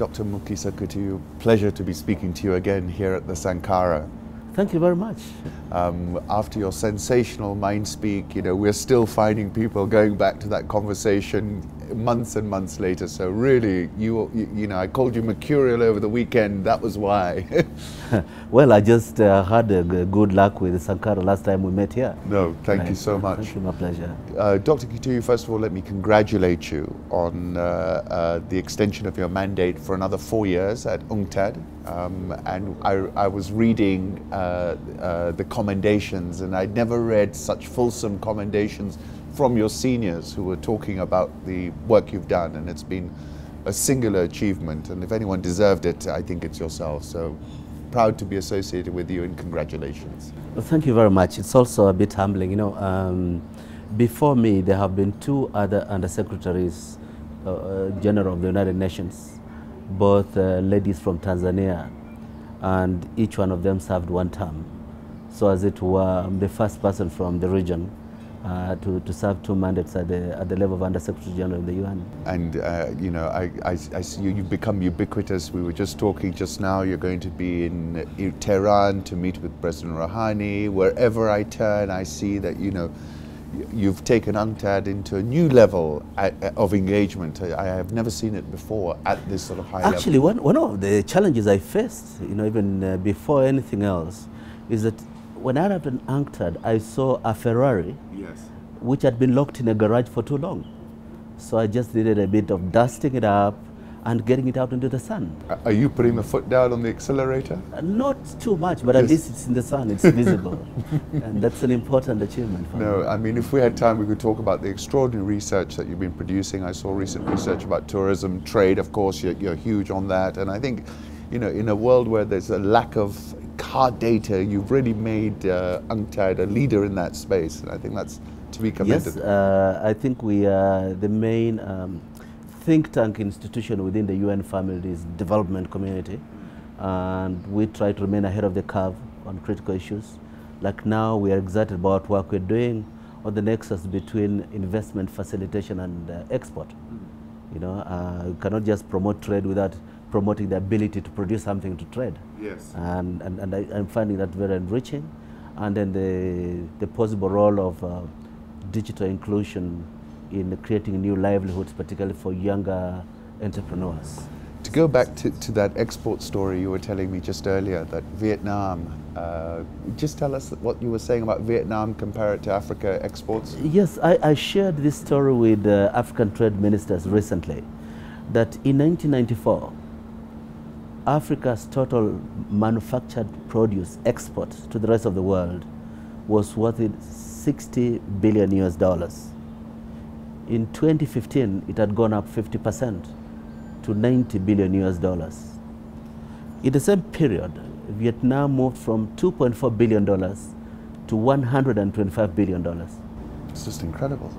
Dr. Mukhisa Kituyi, pleasure to be speaking to you again here at the Sankara. Thank you very much. After your sensational mind speak, we're still finding people going back to that conversation months and months later. So really, I called you mercurial over the weekend. That was why. Well, I just had good luck with Sankara last time we met here. No, thank you so much. Thank you, my pleasure. Dr. Kituyi, first of all, let me congratulate you on the extension of your mandate for another 4 years at UNCTAD. And I was reading the commendations, and I'd never read such fulsome commendations from your seniors who were talking about the work you've done, and it's been a singular achievement, and if anyone deserved it, I think it's yourself. So proud to be associated with you, and congratulations. Well, thank you very much. It's also a bit humbling. Before me, there have been two other undersecretaries general of the United Nations, both ladies from Tanzania, and each one of them served one term. So as it were, I'm the first person from the region to serve two mandates at the level of Undersecretary General in the UN. And I see you've become ubiquitous. We were just talking just now, you're going to be in Tehran to meet with President Rouhani. Wherever I turn, I see that you've taken UNCTAD into a new level of engagement. I have never seen it before at this sort of high level. Actually, one of the challenges I faced, even before anything else, is that when I arrived in UNCTAD, I saw a Ferrari, yes, which had been locked in a garage for too long. So I just needed a bit of dusting it up and getting it out into the sun. Are you putting the foot down on the accelerator? Not too much, but yes, at least it's in the sun, it's visible. And that's an important achievement for me. No, I mean, if we had time, we could talk about the extraordinary research that you've been producing. I saw recent research about tourism, trade, of course, you're huge on that. And I think, in a world where there's a lack of hard data, you've really made UNCTAD a leader in that space. And I think that's to be commended. Yes, I think we are the main think tank institution within the UN family is development community, and we try to remain ahead of the curve on critical issues. Like now, we are excited about work we're doing on the nexus between investment facilitation and export. You cannot just promote trade without promoting the ability to produce something to trade. Yes. And I'm finding that very enriching. And then the possible role of digital inclusion in creating new livelihoods, particularly for younger entrepreneurs. To go back to that export story you were telling me just earlier, that Vietnam, just tell us what you were saying about Vietnam, compare it to Africa exports. Yes, I shared this story with African trade ministers recently, that in 1994, Africa's total manufactured produce export to the rest of the world was worth $60 billion US. In 2015, it had gone up 50% to $90 billion US. In the same period, Vietnam moved from $2.4 billion to $125 billion. It's just incredible.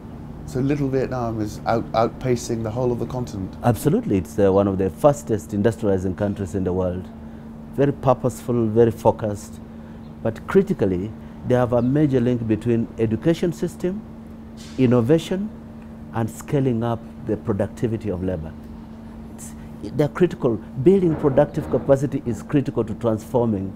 So little Vietnam is outpacing the whole of the continent. Absolutely. It's one of the fastest industrializing countries in the world. Very purposeful, very focused. But critically, they have a major link between education system, innovation, and scaling up the productivity of labor. They're critical. Building productive capacity is critical to transforming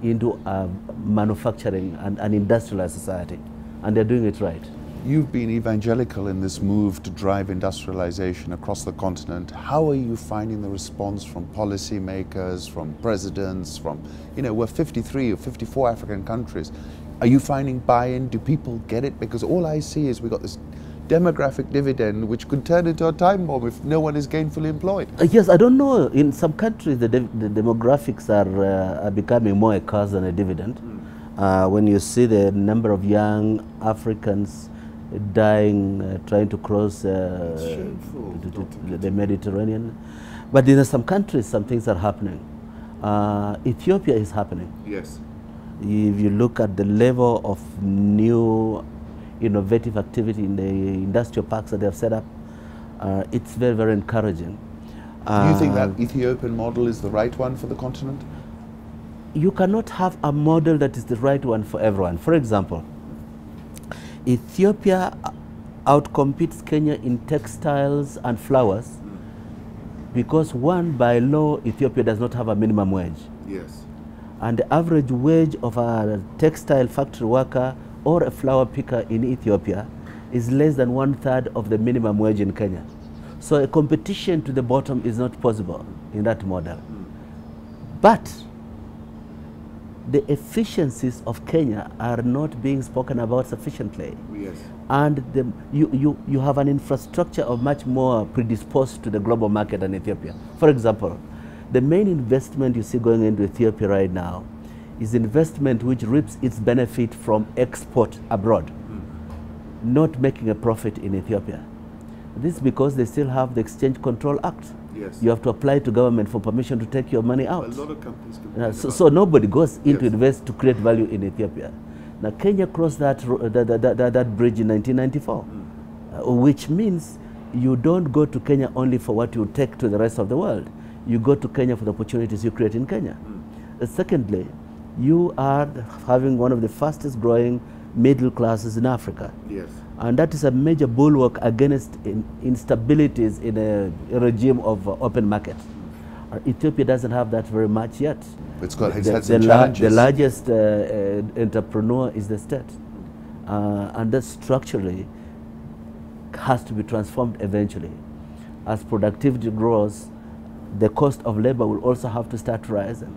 into a manufacturing and industrialized society. And they're doing it right. You've been evangelical in this move to drive industrialization across the continent. How are you finding the response from policymakers, from presidents, from, we're 53 or 54 African countries. Are you finding buy-in? Do people get it? Because all I see is we've got this demographic dividend which could turn into a time bomb if no one is gainfully employed. Yes, I don't know. In some countries, the demographics are becoming more a curse than a dividend. When you see the number of young Africans dying, trying to cross the Mediterranean. But in some countries, some things are happening. Ethiopia is happening. Yes. If you look at the level of new innovative activity in the industrial parks that they have set up, it's very, very encouraging. Do you think that Ethiopian model is the right one for the continent? You cannot have a model that is the right one for everyone. For example, Ethiopia outcompetes Kenya in textiles and flowers Because one, by law, Ethiopia does not have a minimum wage. Yes. And the average wage of a textile factory worker or a flower picker in Ethiopia is less than 1/3 of the minimum wage in Kenya. So a competition to the bottom is not possible in that model. But the efficiencies of Kenya are not being spoken about sufficiently. Yes. And you have an infrastructure of much more predisposed to the global market than Ethiopia. For example, the main investment you see going into Ethiopia right now is investment which reaps its benefit from export abroad, not making a profit in Ethiopia. This is because they still have the Exchange Control Act. Yes. You have to apply to government for permission to take your money out. A lot of companies can So nobody goes in to invest to create value in Ethiopia. Now Kenya crossed that bridge in 1994, which means you don't go to Kenya only for what you take to the rest of the world. You go to Kenya for the opportunities you create in Kenya. Secondly, you are having one of the fastest growing middle classes in Africa. Yes. And that is a major bulwark against instabilities in a regime of open market. Ethiopia doesn't have that very much yet. It's had some challenges. The largest entrepreneur is the state. And that structurally has to be transformed eventually. As productivity grows, the cost of labor will also have to start rising.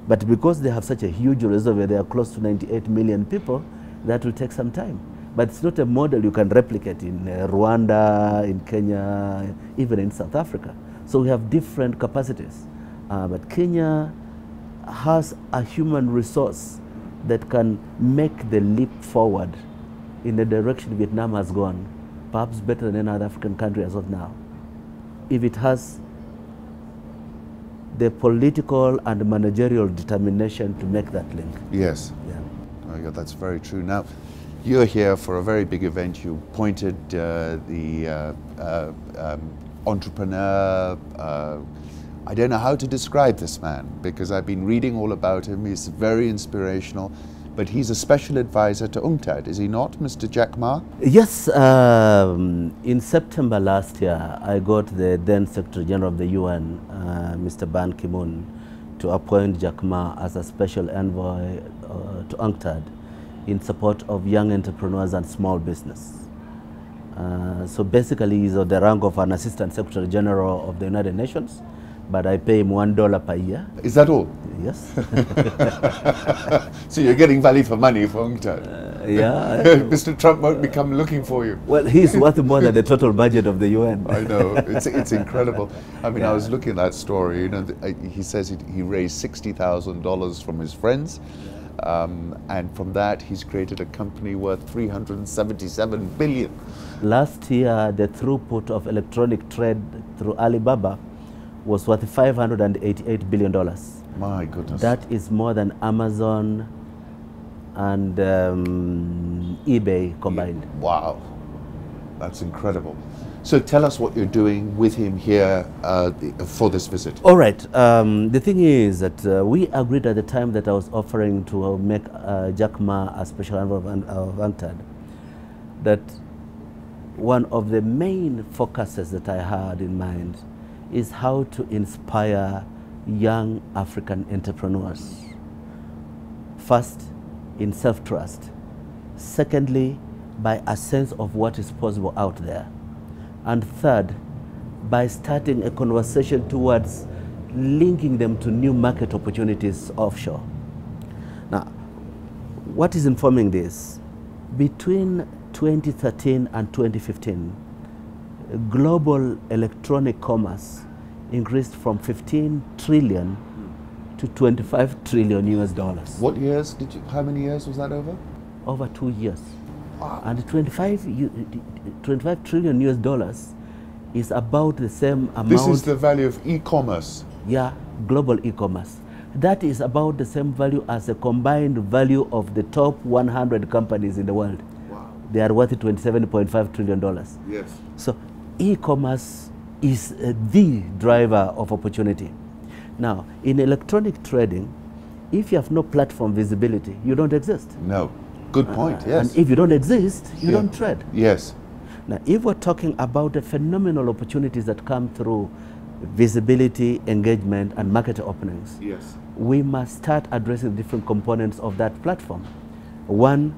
But because they have such a huge reservoir, they are close to 98 million people, that will take some time. But it's not a model you can replicate in Rwanda, in Kenya, even in South Africa. So we have different capacities. But Kenya has a human resource that can make the leap forward in the direction Vietnam has gone, perhaps better than any other African country as of now, if it has the political and managerial determination to make that link. Yes. Yeah. Oh, yeah, that's very true. Now, you're here for a very big event. You appointed the entrepreneur. I don't know how to describe this man because I've been reading all about him. He's very inspirational, but he's a special advisor to UNCTAD, is he not, Mr. Jack Ma? Yes. In September last year, I got the then Secretary General of the UN, Mr. Ban Ki-moon, to appoint Jack Ma as a special envoy to UNCTAD in support of young entrepreneurs and small business. So basically he's of the rank of an Assistant Secretary General of the United Nations, but I pay him $1 per year. Is that all? Yes. So you're getting value for money for UNCTAD? Yeah. Mr. Trump won't be come looking for you. Well, he's worth more than the total budget of the UN. I know, it's incredible. I mean, I was looking at that story, you know, he says he raised $60,000 from his friends. And from that, he's created a company worth $377 billion. Last year, the throughput of electronic trade through Alibaba was worth $588 billion. My goodness. That is more than Amazon and eBay combined. Wow, that's incredible. So tell us what you're doing with him here for this visit. All right. The thing is that we agreed at the time that I was offering to make Jack Ma a special envoy of UNCTAD, that one of the main focuses that I had in mind is how to inspire young African entrepreneurs. First, in self-trust. Secondly, by a sense of what is possible out there. And third, by starting a conversation towards linking them to new market opportunities offshore. Now, what is informing this? Between 2013 and 2015, global electronic commerce increased from 15 trillion to 25 trillion US dollars. What years how many years was that over? Over 2 years. Wow. And 25 trillion US dollars is about the same amount. This is the value of e-commerce. Yeah, global e-commerce. That is about the same value as the combined value of the top 100 companies in the world. Wow. They are worth $27.5 trillion. Yes. So e-commerce is the driver of opportunity. Now, in electronic trading, if you have no platform visibility, you don't exist. No. Good point, yes. And if you don't exist, you don't trade. Yes. Now, if we're talking about the phenomenal opportunities that come through visibility, engagement, and market openings. Yes. We must start addressing different components of that platform. One,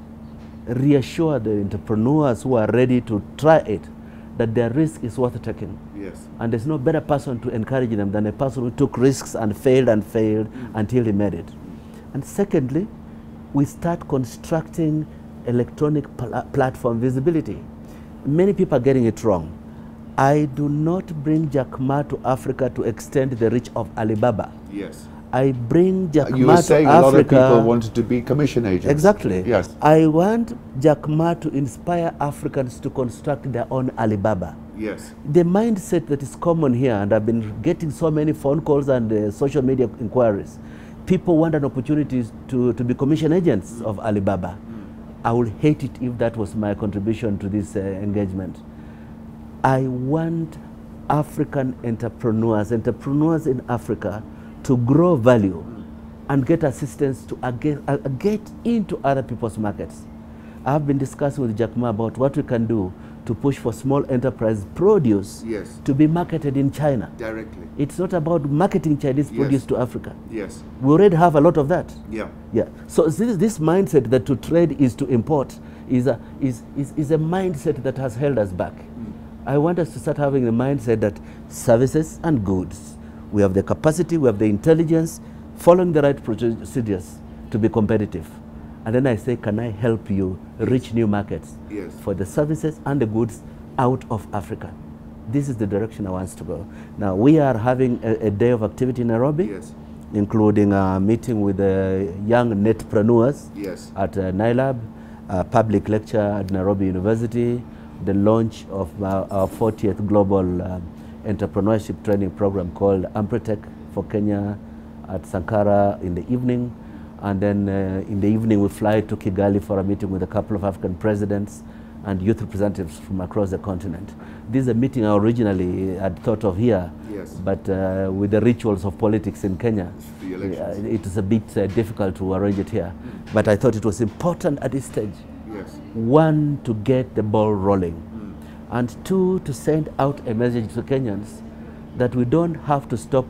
reassure the entrepreneurs who are ready to try it that their risk is worth taking. Yes. And there's no better person to encourage them than a person who took risks and failed until he made it. And secondly, we start constructing electronic platform visibility. Many people are getting it wrong. I do not bring Jack Ma to Africa to extend the reach of Alibaba. Yes. I bring Jack Ma to Africa. You were saying a lot of people wanted to be commission agents. Exactly. Yes. I want Jack Ma to inspire Africans to construct their own Alibaba. Yes. The mindset that is common here, and I've been getting so many phone calls and social media inquiries, people want an opportunity to be commission agents of Alibaba. I would hate it if that was my contribution to this engagement. I want African entrepreneurs in Africa to grow value and get assistance to get into other people's markets. I've been discussing with Jack Ma about what we can do to push for small enterprise produce to be marketed in China. Directly. It's not about marketing Chinese produce to Africa. Yes. We already have a lot of that. Yeah. Yeah. So this mindset that to trade is to import is a mindset that has held us back. I want us to start having the mindset that services and goods, we have the capacity, we have the intelligence, following the right procedures to be competitive. And then I say, can I help you reach new markets for the services and the goods out of Africa? This is the direction I want to go. Now, we are having a day of activity in Nairobi, including a meeting with young netpreneurs at NILAB, a public lecture at Nairobi University, the launch of our 40th global entrepreneurship training program called Ampretech for Kenya at Sankara in the evening. And then in the evening, we fly to Kigali for a meeting with a couple of African presidents and youth representatives from across the continent. This is a meeting I originally had thought of here, but with the rituals of politics in Kenya, it is a bit difficult to arrange it here. But I thought it was important at this stage. One, to get the ball rolling, and two, to send out a message to Kenyans that we don't have to stop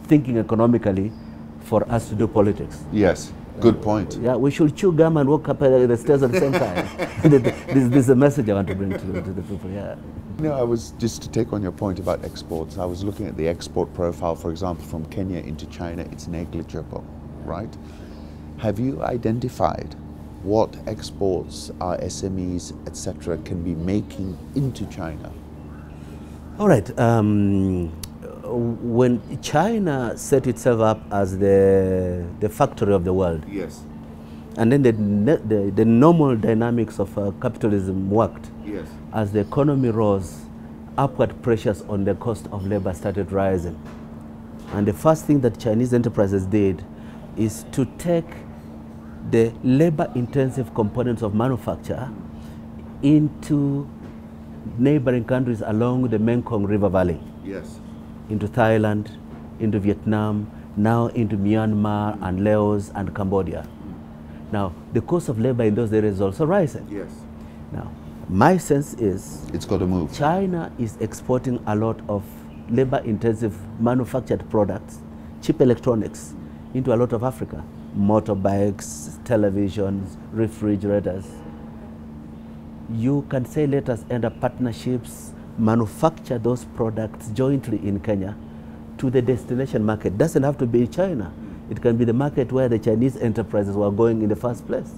thinking economically for us to do politics. Yes, good point. Yeah, we should chew gum and walk up the stairs at the same time. This is a message I want to bring to the people, yeah. You know, I was, just to take on your point about exports, I was looking at the export profile, for example, from Kenya into China. It's negligible, right? Have you identified what exports our SMEs, etc., can be making into China? All right. When China set itself up as the factory of the world, and then the normal dynamics of capitalism worked, as the economy rose, upward pressures on the cost of labor started rising. And the first thing that Chinese enterprises did is to take the labor-intensive components of manufacture into neighboring countries along the Mekong River Valley. Into Thailand, into Vietnam, now into Myanmar and Laos and Cambodia. Now, the cost of labor in those areas is also rising. Now, my sense is it's got to move. China is exporting a lot of labor-intensive manufactured products, cheap electronics, into a lot of Africa. Motorbikes, televisions, refrigerators. You can say, let us enter partnerships, manufacture those products jointly in Kenya to the destination market. It doesn't have to be China. It can be the market where the Chinese enterprises were going in the first place.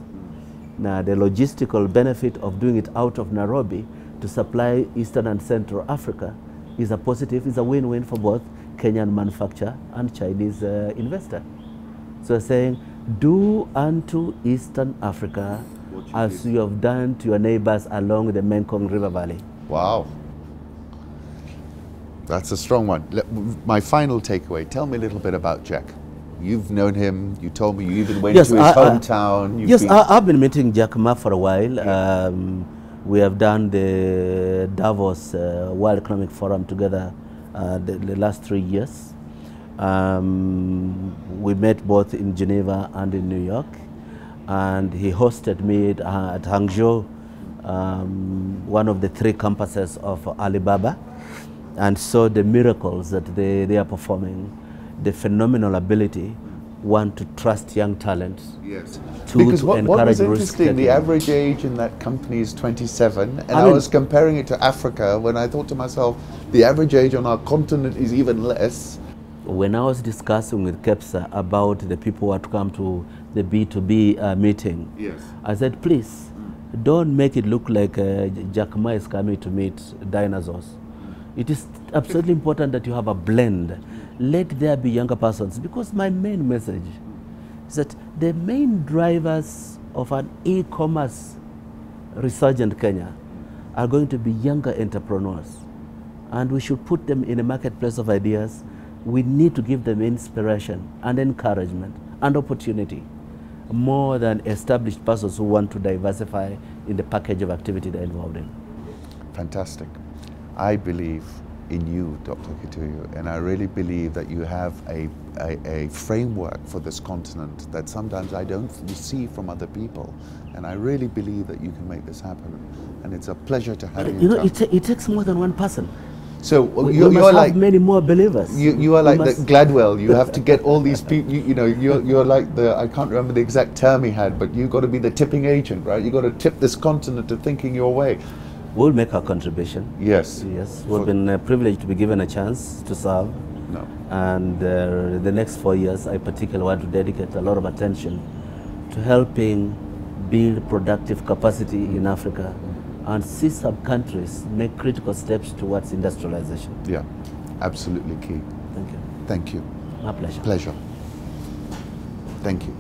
Now, the logistical benefit of doing it out of Nairobi to supply Eastern and Central Africa is a positive, is a win-win for both Kenyan manufacturer and Chinese investor. So we're saying, do unto Eastern Africa as you have done to your neighbors along the Mekong River Valley. Wow. That's a strong one. My final takeaway, tell me a little bit about Jack. You've known him, you told me you even went to his hometown. I've been meeting Jack Ma for a while. We have done the Davos World Economic Forum together the last 3 years. We met both in Geneva and in New York, and he hosted me at Hangzhou, one of the 3 campuses of Alibaba. and saw the miracles that they are performing, the phenomenal ability, one, to trust young talent. Yes. To Because what encourage was interesting, the risk-taking. average age in that company is 27, and I was comparing it to Africa when I thought to myself, the average age on our continent is even less. When I was discussing with KEPSA about the people who had to come to the B2B meeting, Yes. I said, please, don't make it look like Jack Ma is coming to meet dinosaurs. It is absolutely important that you have a blend. Let there be younger persons, because my main message is that the main drivers of an e-commerce resurgent Kenya are going to be younger entrepreneurs. And we should put them in a marketplace of ideas. We need to give them inspiration and encouragement and opportunity, more than established persons who want to diversify in the package of activity they're involved in. Fantastic. I believe in you, Dr. Kituyi, and I really believe that you have a framework for this continent that sometimes I don't receive from other people. And I really believe that you can make this happen. And it's a pleasure to have you. You know, it takes more than one person. So you you're must like have many more believers. You are like the Gladwell. You have to get all these people. You know, you're like the, I can't remember the exact term he had, but you've got to be the tipping agent, right? You've got to tip this continent to thinking your way. We'll make our contribution. Yes. Yes. We've been privileged to be given a chance to serve. No. And the next 4 years, I particularly want to dedicate a lot of attention to helping build productive capacity in Africa and see some countries make critical steps towards industrialization. Yeah, absolutely key. Thank you. Thank you. My pleasure. Pleasure. Thank you.